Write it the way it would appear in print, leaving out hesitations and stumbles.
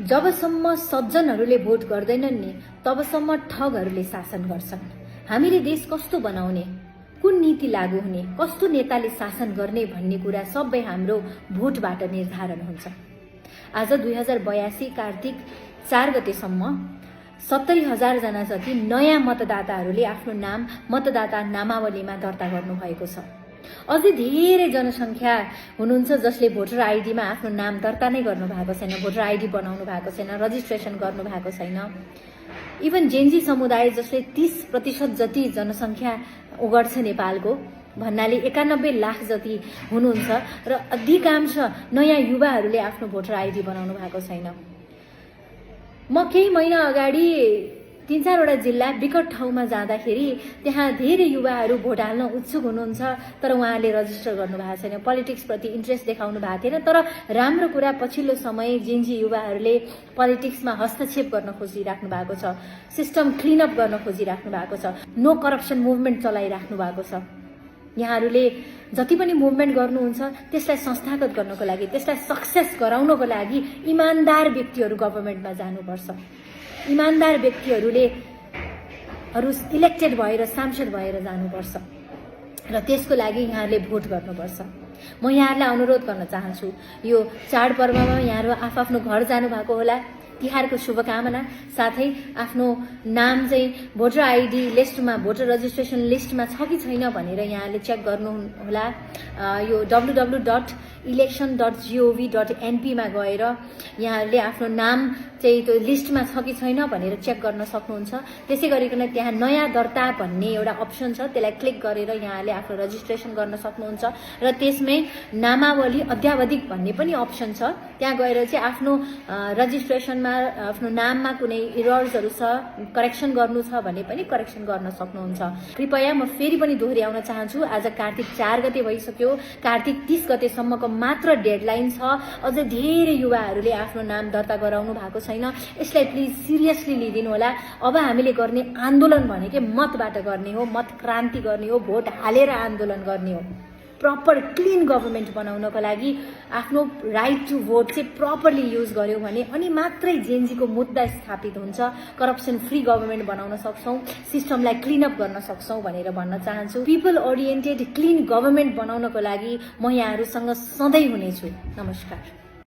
जबसम्म सज्जनहरूले भोट गर्दैनन् नि तबसम्म ठगहरूले शासन गर्छन्। हामीले देश कस्तो बनाउने, कुन नीति लागू हुने, कस्तो नेताले शासन गर्ने भन्ने कुरा सबै हाम्रो भोटबाट निर्धारण हुन्छ। आज 2082 कार्तिक 4 गतेसम्म 70,000 जना जति नयाँ मतदाताहरूले आफ्नो नाम मतदाता नामावलीमा दर्ता गर्नुभएको छ। अझै धेरै जनसङ्ख्या हुनुहुन्छ जसले भोटर आइडीमा आफ्नो नाम दर्ता नै गर्नु भएको छैन, भोटर आइडी बनाउनु भएको छैन, रजिस्ट्रेसन गर्नु भएको छैन। इभन जेन्जी समुदाय जसले 30% जति जनसङ्ख्या ओगट्छ नेपालको भन्नाले 91 लाख जति हुनुहुन्छ र अधिकांश नयाँ युवाहरूले आफ्नो भोटर आइडी बनाउनु भएको छैन। म केही महिना अगाडि 3-4 वटा जिल्ला विकट ठाउँमा जाँदाखेरि त्यहाँ धेरै युवाहरू भोट हाल्न उत्सुक हुनुहुन्छ, तर उहाँहरूले रजिस्टर गर्नु भएको छैन, पोलिटिक्स प्रति इन्ट्रेस्ट देखाउनु भएको थिएन। तर राम्रो कुरा पछिल्लो समय जेन्जी युवाहरूले पोलिटिक्समा हस्तक्षेप गर्न खोजिराख्नु भएको छ, सिस्टम क्लिनअप गर्न खोजिराख्नु भएको छ, नो करप्सन मुभमेन्ट चलाइराख्नु भएको छ। यहाँहरूले जति पनि मुभमेन्ट गर्नुहुन्छ त्यसलाई संस्थागत गर्नको लागि, त्यसलाई सक्सेस गराउनको लागि इमान्दार व्यक्तिहरू गभर्मेन्टमा जानुपर्छ। इमान्दार व्यक्तिहरूले इलेक्टेड भएर सांसद भएर जानुपर्छ र त्यसको लागि यहाँहरूले भोट गर्नुपर्छ। म यहाँहरूलाई अनुरोध गर्न चाहन्छु, यो चाडपर्वमा यहाँहरू आफ्नो घर जानुभएको होला, तिहारको शुभकामना साथै आफ्नो नाम चाहिँ भोटर आइडी लिस्टमा, भोटर रजिस्ट्रेसन लिस्टमा छ कि छैन भनेर यहाँले चेक गर्नुहोला। यो www.election.gov.np मा गएर यहाँहरूले आफ्नो नाम चाहिँ त्यो लिस्टमा छ कि छैन भनेर चेक गर्न सक्नुहुन्छ। त्यसै गरिकन त्यहाँ नयाँ दर्ता भन्ने एउटा अप्सन छ, त्यसलाई क्लिक गरेर यहाँले आफ्नो रजिस्ट्रेसन गर्न सक्नुहुन्छ र त्यसमै नामावली अद्यावधिक भन्ने पनि अप्सन छ। त्यहाँ गएर चाहिँ आफ्नो रजिस्ट्रेसनमा आफ्नो नाममा कुनै इरर्सहरू छ, करेक्सन गर्नु छ भने पनि करेक्सन गर्न सक्नुहुन्छ। कृपया म फेरि पनि दोहोर्याउन चाहन्छु, आज कार्तिक 4 गते भइसक्यो, कार्तिक 30 गतेसम्मको मात्र डेडलाइन छ। अझ धेरै युवाहरूले आफ्नो नाम दर्ता गराउनु भएको छैन। यसलाई प्लिज सिरियसली लिदिनु होला। अब हामीले गर्ने आन्दोलन भनेकै मतबाट गर्ने हो, मत क्रान्ति गर्ने हो, भोट हालेर आन्दोलन गर्ने हो। प्रपर क्लिन गभर्मेन्ट बनाउनको लागि आफ्नो राइट टु भोट चाहिँ प्रपरली युज गर्यो भने अनि मात्रै जेन्जीको मुद्दा स्थापित हुन्छ, करप्सन फ्री गभर्मेन्ट बनाउन सक्छौँ, सिस्टमलाई क्लिनअप गर्न सक्छौँ भनेर भन्न चाहन्छु। पिपल ओरिएन्टेड क्लिन गभर्मेन्ट बनाउनको लागि म यहाँहरूसँग सधैँ हुनेछु। नमस्कार।